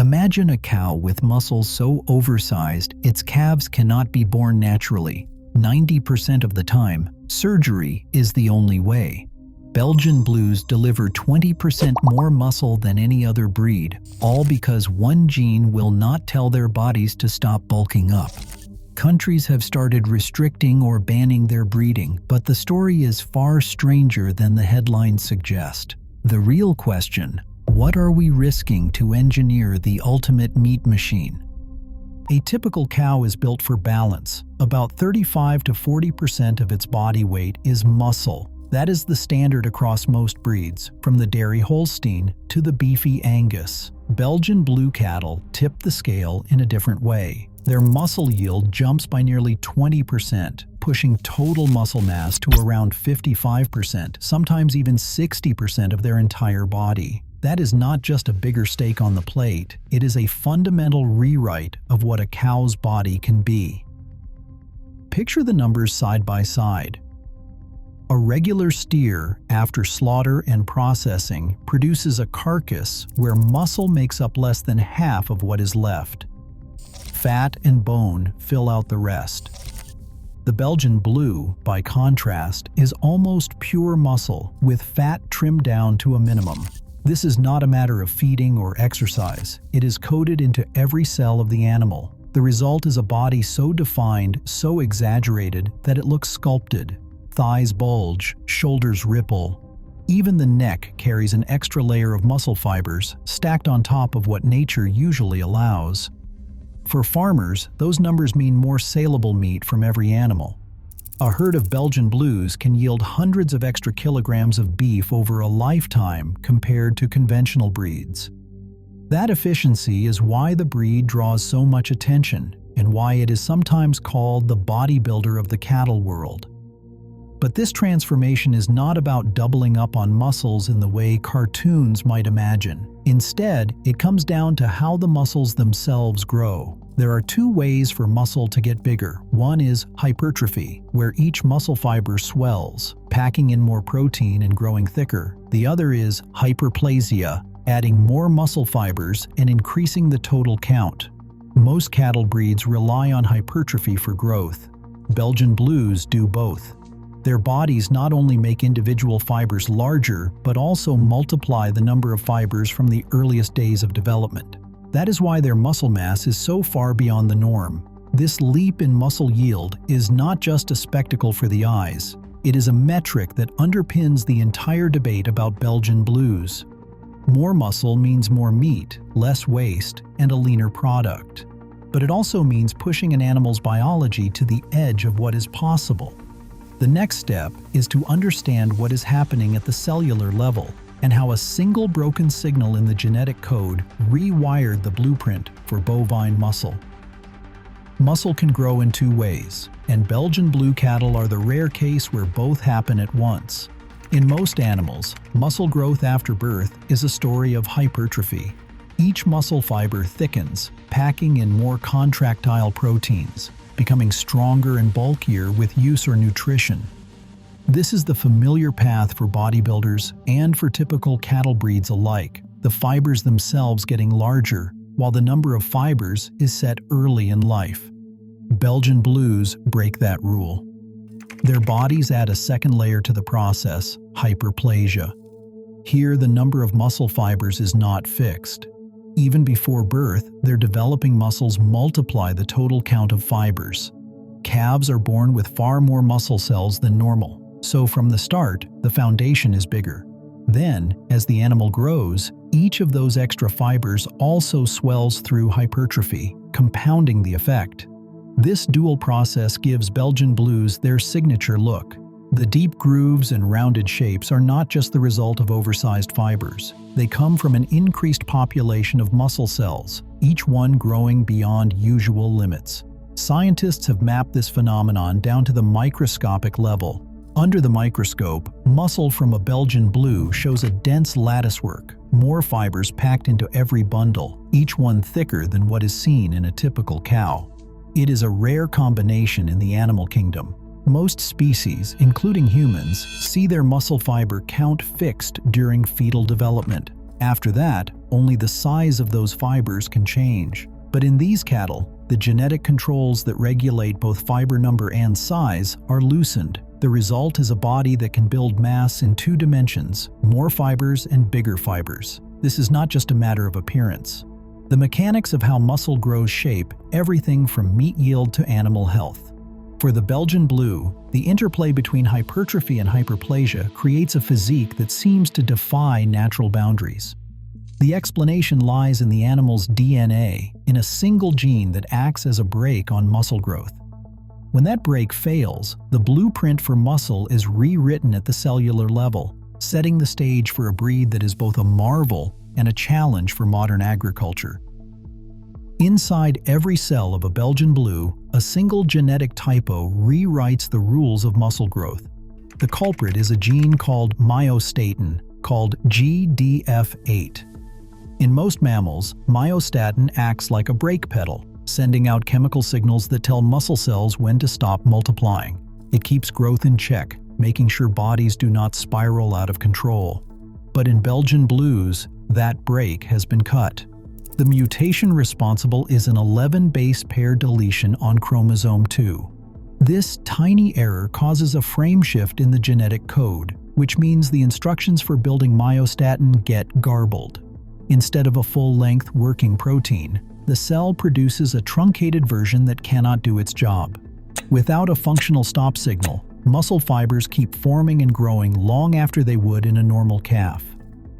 Imagine a cow with muscles so oversized its calves cannot be born naturally. 90% of the time, surgery is the only way. Belgian Blues deliver 20% more muscle than any other breed, all because one gene will not tell their bodies to stop bulking up. Countries have started restricting or banning their breeding, but the story is far stranger than the headlines suggest. The real question: what are we risking to engineer the ultimate meat machine? A typical cow is built for balance. About 35 to 40% of its body weight is muscle. That is the standard across most breeds, from the dairy Holstein to the beefy Angus. Belgian Blue cattle tip the scale in a different way. Their muscle yield jumps by nearly 20%, pushing total muscle mass to around 55%, sometimes even 60% of their entire body. That is not just a bigger steak on the plate, it is a fundamental rewrite of what a cow's body can be. Picture the numbers side by side. A regular steer, after slaughter and processing, produces a carcass where muscle makes up less than half of what is left. Fat and bone fill out the rest. The Belgian Blue, by contrast, is almost pure muscle, with fat trimmed down to a minimum. This is not a matter of feeding or exercise. It is coded into every cell of the animal. The result is a body so defined, so exaggerated, that it looks sculpted. Thighs bulge, shoulders ripple. Even the neck carries an extra layer of muscle fibers, stacked on top of what nature usually allows. For farmers, those numbers mean more saleable meat from every animal. A herd of Belgian Blues can yield hundreds of extra kilograms of beef over a lifetime compared to conventional breeds. That efficiency is why the breed draws so much attention and why it is sometimes called the bodybuilder of the cattle world. But this transformation is not about doubling up on muscles in the way cartoons might imagine. Instead, it comes down to how the muscles themselves grow. There are two ways for muscle to get bigger. One is hypertrophy, where each muscle fiber swells, packing in more protein and growing thicker. The other is hyperplasia, adding more muscle fibers and increasing the total count. Most cattle breeds rely on hypertrophy for growth. Belgian Blues do both. Their bodies not only make individual fibers larger, but also multiply the number of fibers from the earliest days of development. That is why their muscle mass is so far beyond the norm. This leap in muscle yield is not just a spectacle for the eyes. It is a metric that underpins the entire debate about Belgian Blues. More muscle means more meat, less waste, and a leaner product. But it also means pushing an animal's biology to the edge of what is possible. The next step is to understand what is happening at the cellular level and how a single broken signal in the genetic code rewired the blueprint for bovine muscle. Muscle can grow in two ways, and Belgian Blue cattle are the rare case where both happen at once. In most animals, muscle growth after birth is a story of hypertrophy. Each muscle fiber thickens, packing in more contractile proteins, becoming stronger and bulkier with use or nutrition. This is the familiar path for bodybuilders and for typical cattle breeds alike, the fibers themselves getting larger, while the number of fibers is set early in life. Belgian Blues break that rule. Their bodies add a second layer to the process, hyperplasia. Here, the number of muscle fibers is not fixed. Even before birth, their developing muscles multiply the total count of fibers. Calves are born with far more muscle cells than normal, so from the start, the foundation is bigger. Then, as the animal grows, each of those extra fibers also swells through hypertrophy, compounding the effect. This dual process gives Belgian Blues their signature look. The deep grooves and rounded shapes are not just the result of oversized fibers. They come from an increased population of muscle cells, each one growing beyond usual limits. Scientists have mapped this phenomenon down to the microscopic level. Under the microscope, muscle from a Belgian Blue shows a dense latticework, more fibers packed into every bundle, each one thicker than what is seen in a typical cow. It is a rare combination in the animal kingdom. Most species, including humans, see their muscle fiber count fixed during fetal development. After that, only the size of those fibers can change. But in these cattle, the genetic controls that regulate both fiber number and size are loosened. The result is a body that can build mass in 2 dimensions, more fibers and bigger fibers. This is not just a matter of appearance. The mechanics of how muscle grows shape everything from meat yield to animal health. For the Belgian Blue, the interplay between hypertrophy and hyperplasia creates a physique that seems to defy natural boundaries. The explanation lies in the animal's DNA, in a single gene that acts as a brake on muscle growth. When that brake fails, the blueprint for muscle is rewritten at the cellular level, setting the stage for a breed that is both a marvel and a challenge for modern agriculture. Inside every cell of a Belgian Blue, a single genetic typo rewrites the rules of muscle growth. The culprit is a gene called myostatin, called GDF8. In most mammals, myostatin acts like a brake pedal, sending out chemical signals that tell muscle cells when to stop multiplying. It keeps growth in check, making sure bodies do not spiral out of control. But in Belgian Blues, that brake has been cut. The mutation responsible is an 11 base pair deletion on chromosome 2. This tiny error causes a frame shift in the genetic code, which means the instructions for building myostatin get garbled. Instead of a full-length working protein, the cell produces a truncated version that cannot do its job. Without a functional stop signal, muscle fibers keep forming and growing long after they would in a normal calf.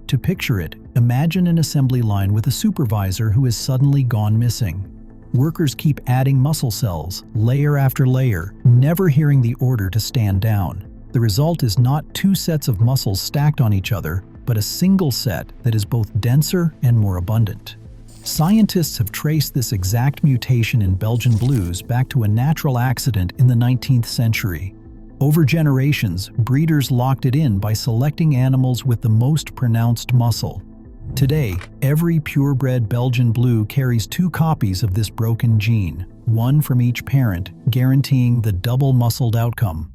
To picture it, imagine an assembly line with a supervisor who has suddenly gone missing. Workers keep adding muscle cells, layer after layer, never hearing the order to stand down. The result is not 2 sets of muscles stacked on each other, but a single set that is both denser and more abundant. Scientists have traced this exact mutation in Belgian Blues back to a natural accident in the 19th century. Over generations, breeders locked it in by selecting animals with the most pronounced muscle. Today, every purebred Belgian Blue carries 2 copies of this broken gene, one from each parent, guaranteeing the double-muscled outcome.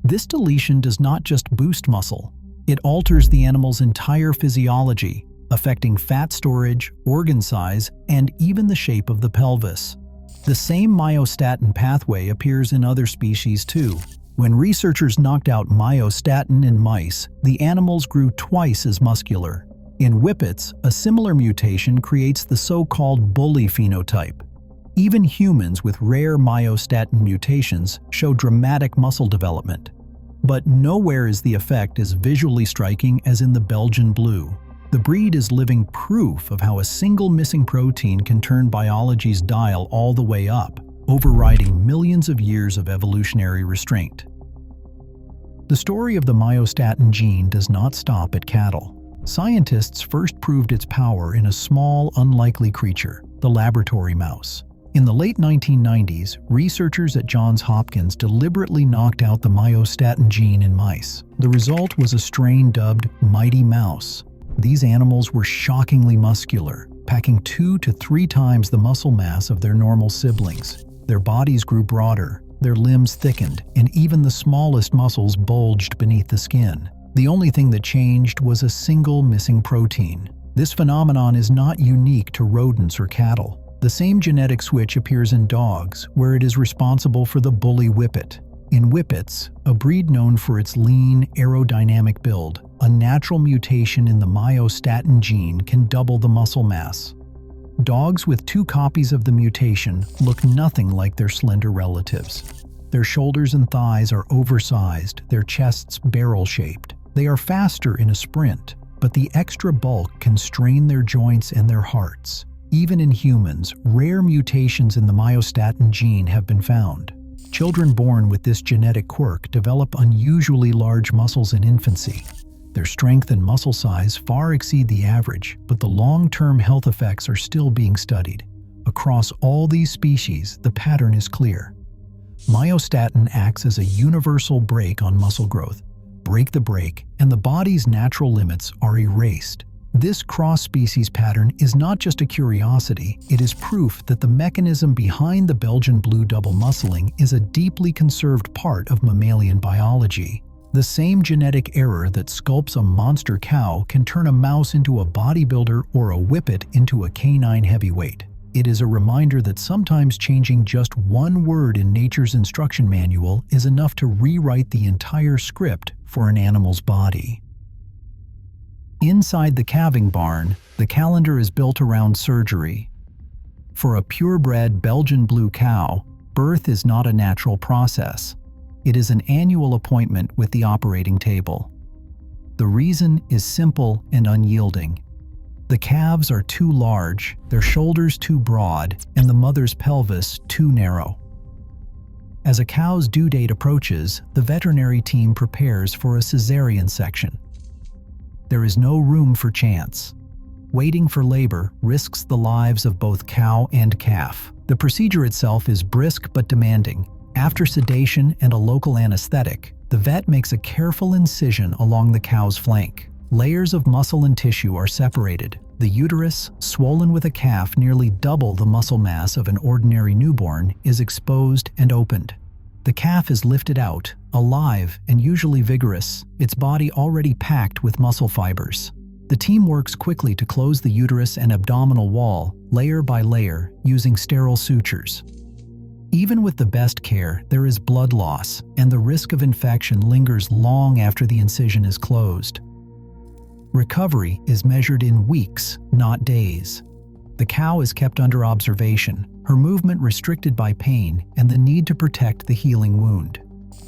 This deletion does not just boost muscle, it alters the animal's entire physiology, affecting fat storage, organ size, and even the shape of the pelvis. The same myostatin pathway appears in other species too. When researchers knocked out myostatin in mice, the animals grew twice as muscular. In whippets, a similar mutation creates the so-called bully phenotype. Even humans with rare myostatin mutations show dramatic muscle development. But nowhere is the effect as visually striking as in the Belgian Blue. The breed is living proof of how a single missing protein can turn biology's dial all the way up, overriding millions of years of evolutionary restraint. The story of the myostatin gene does not stop at cattle. Scientists first proved its power in a small, unlikely creature, the laboratory mouse. In the late 1990s, researchers at Johns Hopkins deliberately knocked out the myostatin gene in mice. The result was a strain dubbed Mighty Mouse. These animals were shockingly muscular, packing 2 to 3 times the muscle mass of their normal siblings. Their bodies grew broader, their limbs thickened, and even the smallest muscles bulged beneath the skin. The only thing that changed was a single missing protein. This phenomenon is not unique to rodents or cattle. The same genetic switch appears in dogs, where it is responsible for the bully whippet. In whippets, a breed known for its lean, aerodynamic build, a natural mutation in the myostatin gene can double the muscle mass. Dogs with 2 copies of the mutation look nothing like their slender relatives. Their shoulders and thighs are oversized, their chests barrel-shaped. They are faster in a sprint, but the extra bulk can strain their joints and their hearts. Even in humans, rare mutations in the myostatin gene have been found. Children born with this genetic quirk develop unusually large muscles in infancy. Their strength and muscle size far exceed the average, but the long-term health effects are still being studied. Across all these species, the pattern is clear. Myostatin acts as a universal brake on muscle growth. Break the brake, and the body's natural limits are erased. This cross-species pattern is not just a curiosity, it is proof that the mechanism behind the Belgian Blue double muscling is a deeply conserved part of mammalian biology. The same genetic error that sculpts a monster cow can turn a mouse into a bodybuilder or a whippet into a canine heavyweight. It is a reminder that sometimes changing just one word in nature's instruction manual is enough to rewrite the entire script for an animal's body. Inside the calving barn, the calendar is built around surgery. For a purebred Belgian blue cow, birth is not a natural process. It is an annual appointment with the operating table. The reason is simple and unyielding. The calves are too large, their shoulders too broad, and the mother's pelvis too narrow. As a cow's due date approaches, the veterinary team prepares for a cesarean section. There is no room for chance. Waiting for labor risks the lives of both cow and calf. The procedure itself is brisk but demanding. After sedation and a local anesthetic, the vet makes a careful incision along the cow's flank. Layers of muscle and tissue are separated. The uterus, swollen with a calf nearly double the muscle mass of an ordinary newborn, is exposed and opened. The calf is lifted out, alive and usually vigorous, its body already packed with muscle fibers. The team works quickly to close the uterus and abdominal wall, layer by layer, using sterile sutures. Even with the best care, there is blood loss, and the risk of infection lingers long after the incision is closed. Recovery is measured in weeks, not days. The cow is kept under observation, her movement restricted by pain and the need to protect the healing wound.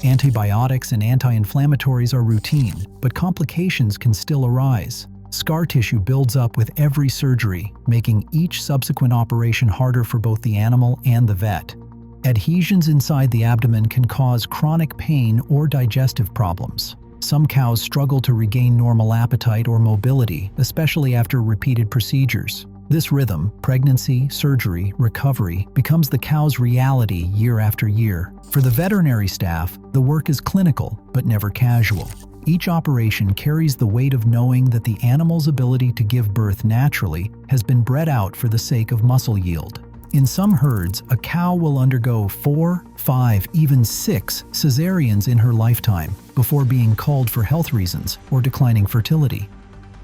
Antibiotics and anti-inflammatories are routine, but complications can still arise. Scar tissue builds up with every surgery, making each subsequent operation harder for both the animal and the vet. Adhesions inside the abdomen can cause chronic pain or digestive problems. Some cows struggle to regain normal appetite or mobility, especially after repeated procedures. This rhythm, pregnancy, surgery, recovery, becomes the cow's reality year after year. For the veterinary staff, the work is clinical, but never casual. Each operation carries the weight of knowing that the animal's ability to give birth naturally has been bred out for the sake of muscle yield. In some herds, a cow will undergo 4, 5, even 6 cesareans in her lifetime before being culled for health reasons or declining fertility.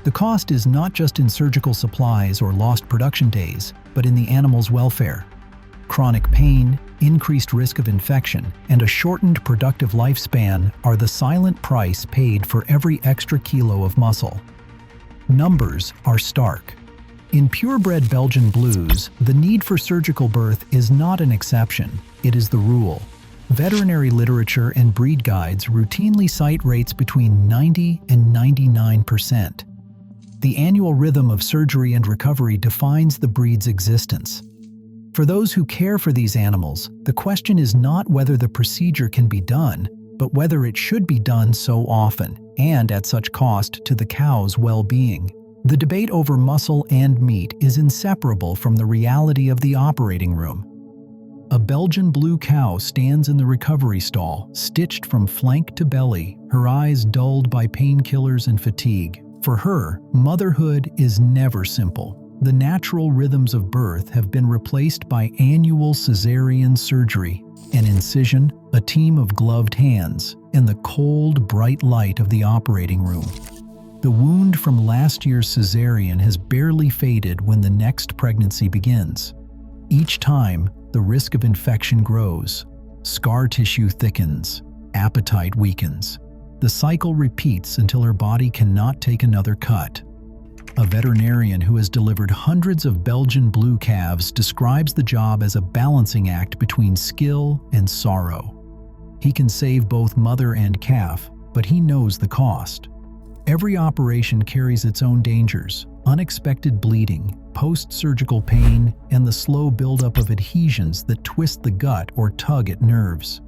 The cost is not just in surgical supplies or lost production days, but in the animal's welfare. Chronic pain, increased risk of infection, and a shortened productive lifespan are the silent price paid for every extra kilo of muscle. Numbers are stark. In purebred Belgian blues, the need for surgical birth is not an exception, it is the rule. Veterinary literature and breed guides routinely cite rates between 90 and 99%. The annual rhythm of surgery and recovery defines the breed's existence. For those who care for these animals, the question is not whether the procedure can be done, but whether it should be done so often, and at such cost to the cow's well-being. The debate over muscle and meat is inseparable from the reality of the operating room. A Belgian blue cow stands in the recovery stall, stitched from flank to belly, her eyes dulled by painkillers and fatigue. For her, motherhood is never simple. The natural rhythms of birth have been replaced by annual cesarean surgery, an incision, a team of gloved hands, and the cold, bright light of the operating room. The wound from last year's cesarean has barely faded when the next pregnancy begins. Each time, the risk of infection grows. Scar tissue thickens. Appetite weakens. The cycle repeats until her body cannot take another cut. A veterinarian who has delivered hundreds of Belgian blue calves describes the job as a balancing act between skill and sorrow. He can save both mother and calf, but he knows the cost. Every operation carries its own dangers: unexpected bleeding, post-surgical pain, and the slow buildup of adhesions that twist the gut or tug at nerves.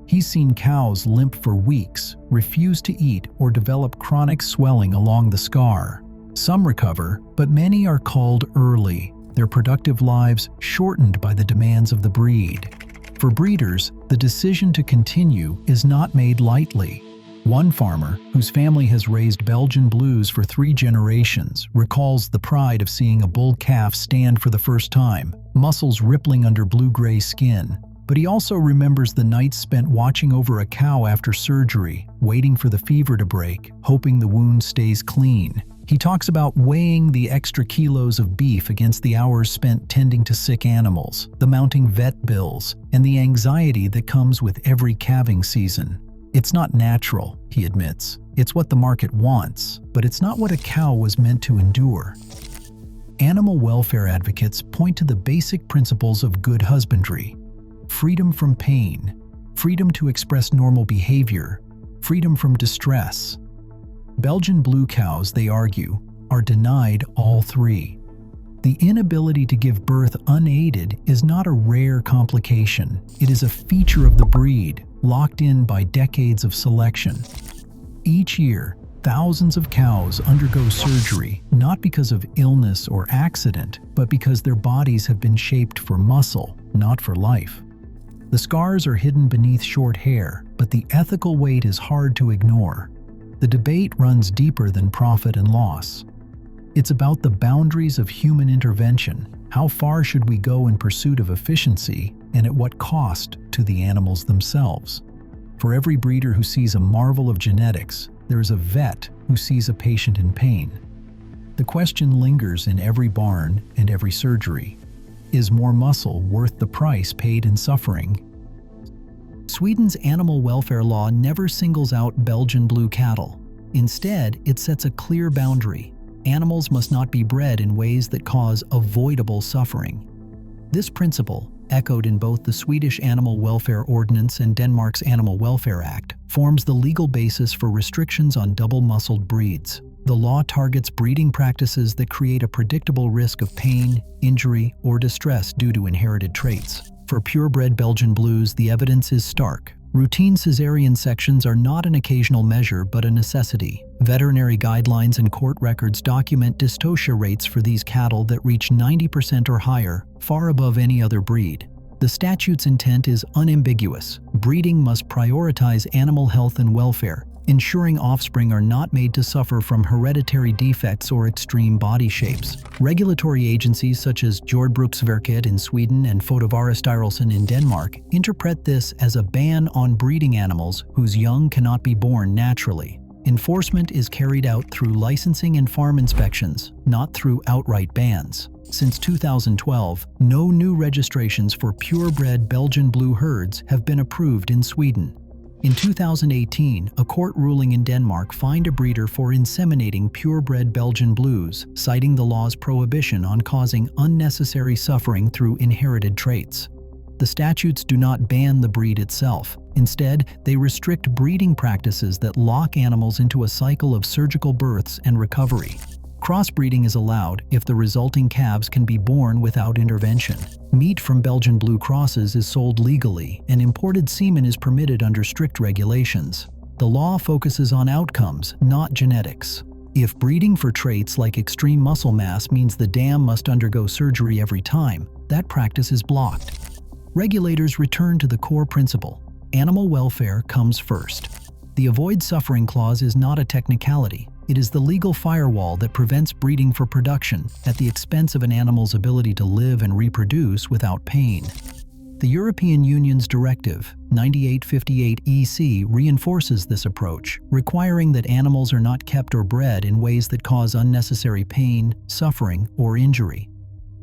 He's seen cows limp for weeks, refuse to eat, or develop chronic swelling along the scar. Some recover, but many are culled early, their productive lives shortened by the demands of the breed. For breeders, the decision to continue is not made lightly. One farmer, whose family has raised Belgian blues for 3 generations, recalls the pride of seeing a bull calf stand for the first time, muscles rippling under blue-gray skin. But he also remembers the nights spent watching over a cow after surgery, waiting for the fever to break, hoping the wound stays clean. He talks about weighing the extra kilos of beef against the hours spent tending to sick animals, the mounting vet bills, and the anxiety that comes with every calving season. It's not natural, he admits. It's what the market wants, but it's not what a cow was meant to endure. Animal welfare advocates point to the basic principles of good husbandry: freedom from pain, freedom to express normal behavior, freedom from distress. Belgian blue cows, they argue, are denied all three. The inability to give birth unaided is not a rare complication. It is a feature of the breed, locked in by decades of selection. Each year, thousands of cows undergo surgery, not because of illness or accident, but because their bodies have been shaped for muscle, not for life. The scars are hidden beneath short hair, but the ethical weight is hard to ignore. The debate runs deeper than profit and loss. It's about the boundaries of human intervention. How far should we go in pursuit of efficiency, and at what cost to the animals themselves? For every breeder who sees a marvel of genetics, there is a vet who sees a patient in pain. The question lingers in every barn and every surgery: is more muscle worth the price paid in suffering? Sweden's animal welfare law never singles out Belgian blue cattle. Instead, it sets a clear boundary. Animals must not be bred in ways that cause avoidable suffering. This principle, echoed in both the Swedish Animal Welfare Ordinance and Denmark's Animal Welfare Act, forms the legal basis for restrictions on double-muscled breeds. The law targets breeding practices that create a predictable risk of pain, injury, or distress due to inherited traits. For purebred Belgian blues, the evidence is stark. Routine cesarean sections are not an occasional measure but a necessity. Veterinary guidelines and court records document dystocia rates for these cattle that reach 90% or higher, far above any other breed. The statute's intent is unambiguous. Breeding must prioritize animal health and welfare, ensuring offspring are not made to suffer from hereditary defects or extreme body shapes. Regulatory agencies such as Jordbruksverket in Sweden and Fødevarestyrelsen in Denmark interpret this as a ban on breeding animals whose young cannot be born naturally. Enforcement is carried out through licensing and farm inspections, not through outright bans. Since 2012, no new registrations for purebred Belgian blue herds have been approved in Sweden. In 2018, a court ruling in Denmark fined a breeder for inseminating purebred Belgian blues, citing the law's prohibition on causing unnecessary suffering through inherited traits. The statutes do not ban the breed itself. Instead, they restrict breeding practices that lock animals into a cycle of surgical births and recovery. Crossbreeding is allowed if the resulting calves can be born without intervention. Meat from Belgian blue crosses is sold legally, and imported semen is permitted under strict regulations. The law focuses on outcomes, not genetics. If breeding for traits like extreme muscle mass means the dam must undergo surgery every time, that practice is blocked. Regulators return to the core principle: animal welfare comes first. The avoid suffering clause is not a technicality. It is the legal firewall that prevents breeding for production at the expense of an animal's ability to live and reproduce without pain. The European Union's Directive 98/58/EC reinforces this approach, requiring that animals are not kept or bred in ways that cause unnecessary pain, suffering, or injury.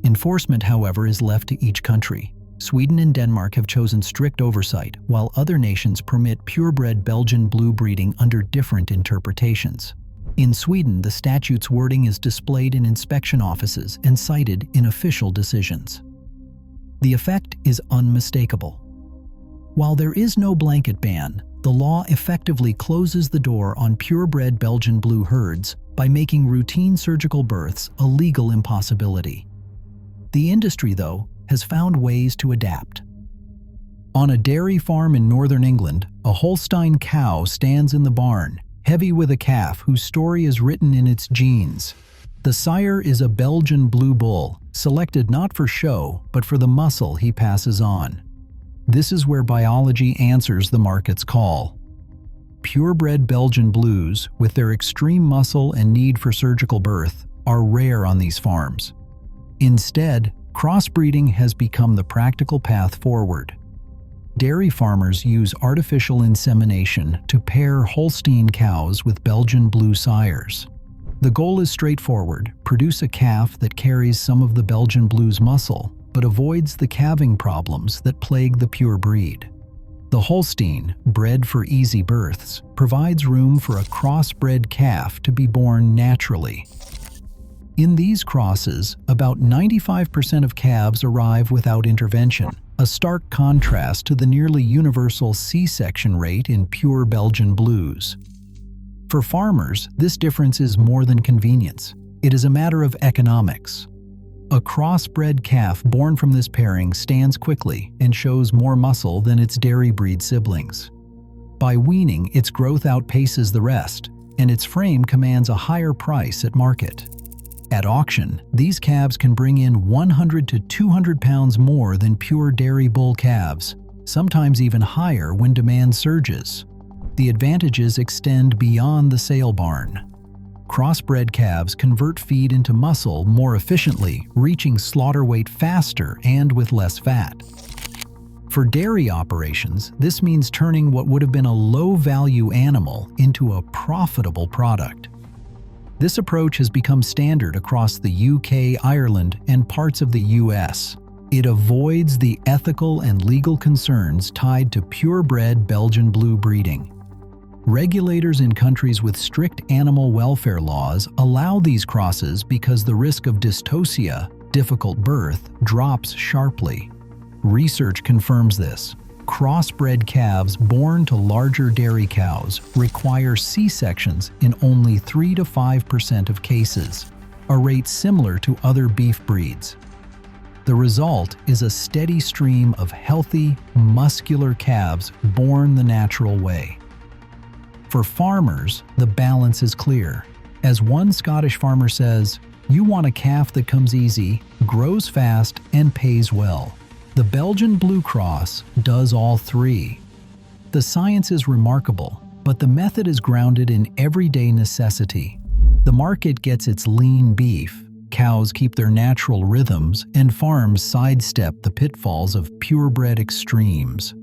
Enforcement, however, is left to each country. Sweden and Denmark have chosen strict oversight, while other nations permit purebred Belgian blue breeding under different interpretations. In Sweden, the statute's wording is displayed in inspection offices and cited in official decisions. The effect is unmistakable. While there is no blanket ban, the law effectively closes the door on purebred Belgian blue herds by making routine surgical births a legal impossibility. The industry, though, has found ways to adapt. On a dairy farm in northern England, a Holstein cow stands in the barn, heavy with a calf whose story is written in its genes. The sire is a Belgian blue bull, selected not for show, but for the muscle he passes on. This is where biology answers the market's call. Purebred Belgian blues, with their extreme muscle and need for surgical birth, are rare on these farms. Instead, crossbreeding has become the practical path forward. Dairy farmers use artificial insemination to pair Holstein cows with Belgian blue sires. The goal is straightforward: produce a calf that carries some of the Belgian blue's muscle, but avoids the calving problems that plague the pure breed. The Holstein, bred for easy births, provides room for a crossbred calf to be born naturally. In these crosses, about 95% of calves arrive without intervention, a stark contrast to the nearly universal C-section rate in pure Belgian blues. For farmers, this difference is more than convenience. It is a matter of economics. A crossbred calf born from this pairing stands quickly and shows more muscle than its dairy breed siblings. By weaning, its growth outpaces the rest, and its frame commands a higher price at market. At auction, these calves can bring in 100 to 200 pounds more than pure dairy bull calves, sometimes even higher when demand surges. The advantages extend beyond the sale barn. Crossbred calves convert feed into muscle more efficiently, reaching slaughter weight faster and with less fat. For dairy operations, this means turning what would have been a low-value animal into a profitable product. This approach has become standard across the UK, Ireland, and parts of the US. It avoids the ethical and legal concerns tied to purebred Belgian blue breeding. Regulators in countries with strict animal welfare laws allow these crosses because the risk of dystocia, difficult birth, drops sharply. Research confirms this. Crossbred calves born to larger dairy cows require C-sections in only 3 to 5% of cases, a rate similar to other beef breeds. The result is a steady stream of healthy, muscular calves born the natural way. For farmers, the balance is clear. As one Scottish farmer says, "You want a calf that comes easy, grows fast, and pays well." The Belgian Blue Cross does all three. The science is remarkable, but the method is grounded in everyday necessity. The market gets its lean beef, cows keep their natural rhythms, and farms sidestep the pitfalls of purebred extremes.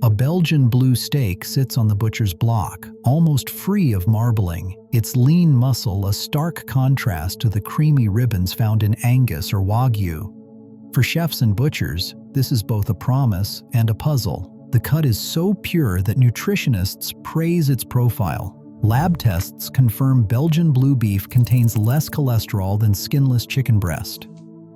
A Belgian blue steak sits on the butcher's block, almost free of marbling, its lean muscle a stark contrast to the creamy ribbons found in Angus or Wagyu. For chefs and butchers, this is both a promise and a puzzle. The cut is so pure that nutritionists praise its profile. Lab tests confirm Belgian blue beef contains less cholesterol than skinless chicken breast.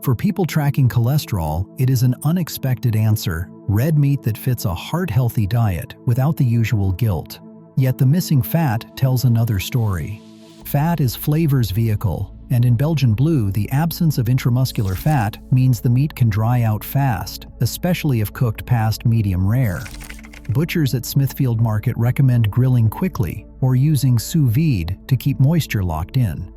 For people tracking cholesterol, it is an unexpected answer: red meat that fits a heart-healthy diet without the usual guilt. Yet the missing fat tells another story. Fat is flavor's vehicle, and in Belgian blue, the absence of intramuscular fat means the meat can dry out fast, especially if cooked past medium rare. Butchers at Smithfield Market recommend grilling quickly or using sous vide to keep moisture locked in.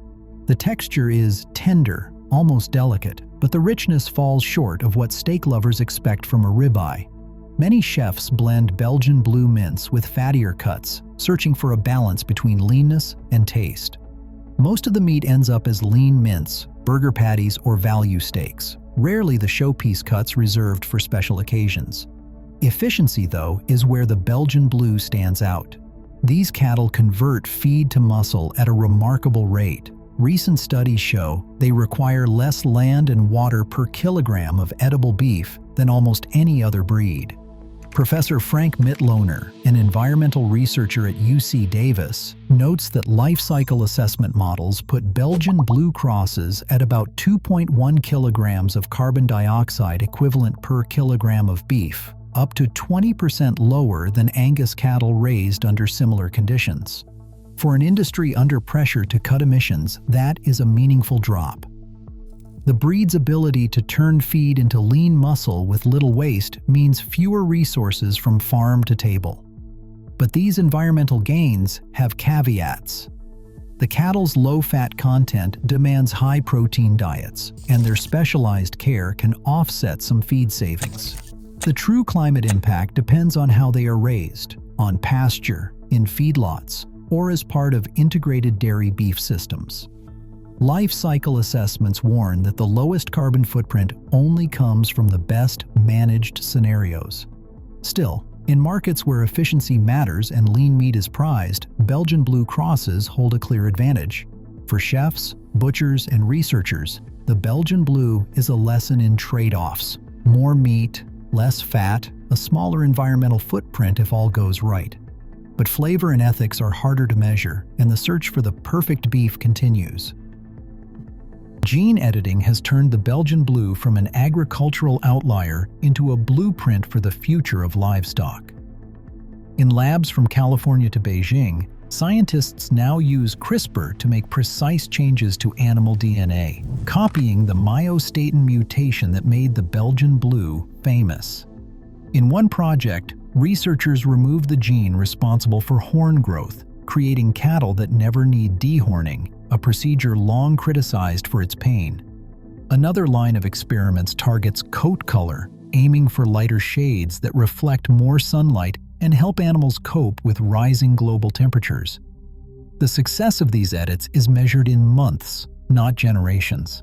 The texture is tender, almost delicate, but the richness falls short of what steak lovers expect from a ribeye. Many chefs blend Belgian blue mince with fattier cuts, searching for a balance between leanness and taste. Most of the meat ends up as lean mince, burger patties, or value steaks, rarely the showpiece cuts reserved for special occasions. Efficiency, though, is where the Belgian blue stands out. These cattle convert feed to muscle at a remarkable rate. Recent studies show they require less land and water per kilogram of edible beef than almost any other breed. Professor Frank Mitloehner, an environmental researcher at UC Davis, notes that life cycle assessment models put Belgian blue crosses at about 2.1 kilograms of carbon dioxide equivalent per kilogram of beef, up to 20% lower than Angus cattle raised under similar conditions. For an industry under pressure to cut emissions, that is a meaningful drop. The breed's ability to turn feed into lean muscle with little waste means fewer resources from farm to table. But these environmental gains have caveats. The cattle's low-fat content demands high-protein diets, and their specialized care can offset some feed savings. The true climate impact depends on how they are raised, on pasture, in feedlots, or as part of integrated dairy beef systems. Life cycle assessments warn that the lowest carbon footprint only comes from the best managed scenarios. Still, in markets where efficiency matters and lean meat is prized, Belgian blue crosses hold a clear advantage. For chefs, butchers, and researchers, the Belgian blue is a lesson in trade-offs. More meat, less fat, a smaller environmental footprint if all goes right. But flavor and ethics are harder to measure, and the search for the perfect beef continues. Gene editing has turned the Belgian blue from an agricultural outlier into a blueprint for the future of livestock. In labs from California to Beijing, scientists now use CRISPR to make precise changes to animal DNA, copying the Myostatin mutation that made the Belgian blue famous. In one project, researchers removed the gene responsible for horn growth, creating cattle that never need dehorning, a procedure long criticized for its pain. Another line of experiments targets coat color, aiming for lighter shades that reflect more sunlight and help animals cope with rising global temperatures. The success of these edits is measured in months, not generations.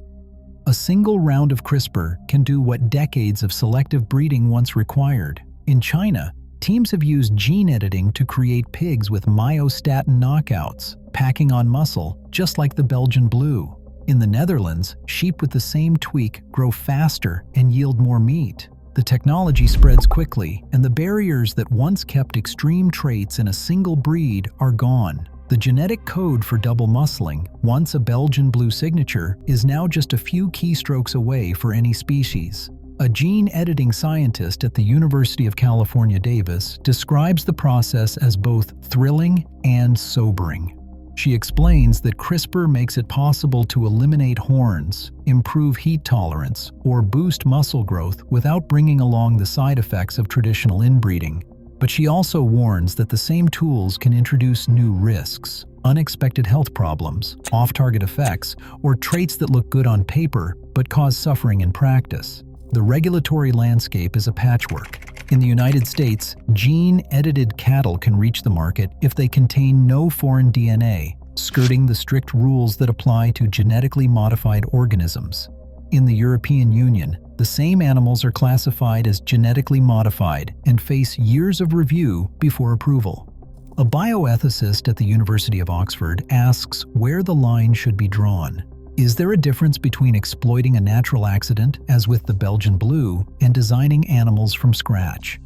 A single round of CRISPR can do what decades of selective breeding once required. In China, teams have used gene editing to create pigs with myostatin knockouts, packing on muscle, just like the Belgian blue. In the Netherlands, sheep with the same tweak grow faster and yield more meat. The technology spreads quickly, and the barriers that once kept extreme traits in a single breed are gone. The genetic code for double muscling, once a Belgian blue signature, is now just a few keystrokes away for any species. A gene editing scientist at the University of California, Davis, describes the process as both thrilling and sobering. She explains that CRISPR makes it possible to eliminate horns, improve heat tolerance, or boost muscle growth without bringing along the side effects of traditional inbreeding. But she also warns that the same tools can introduce new risks, unexpected health problems, off-target effects, or traits that look good on paper but cause suffering in practice. The regulatory landscape is a patchwork. In the United States, gene-edited cattle can reach the market if they contain no foreign DNA, skirting the strict rules that apply to genetically modified organisms. In the European Union, the same animals are classified as genetically modified and face years of review before approval. A bioethicist at the University of Oxford asks where the line should be drawn. Is there a difference between exploiting a natural accident, as with the Belgian blue, and designing animals from scratch?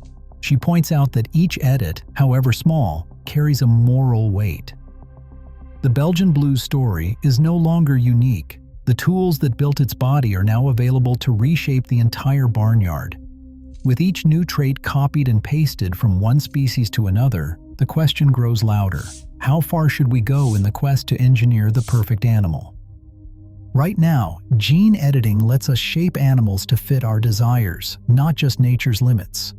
She points out that each edit, however small, carries a moral weight. The Belgian blue's story is no longer unique. The tools that built its body are now available to reshape the entire barnyard. With each new trait copied and pasted from one species to another, the question grows louder. How far should we go in the quest to engineer the perfect animal? Right now, gene editing lets us shape animals to fit our desires, not just nature's limits.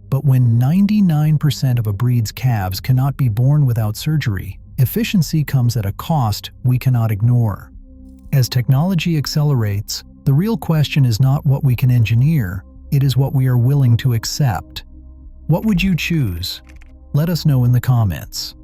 But when 99% of a breed's calves cannot be born without surgery, efficiency comes at a cost we cannot ignore. As technology accelerates, the real question is not what we can engineer, it is what we are willing to accept. What would you choose? Let us know in the comments.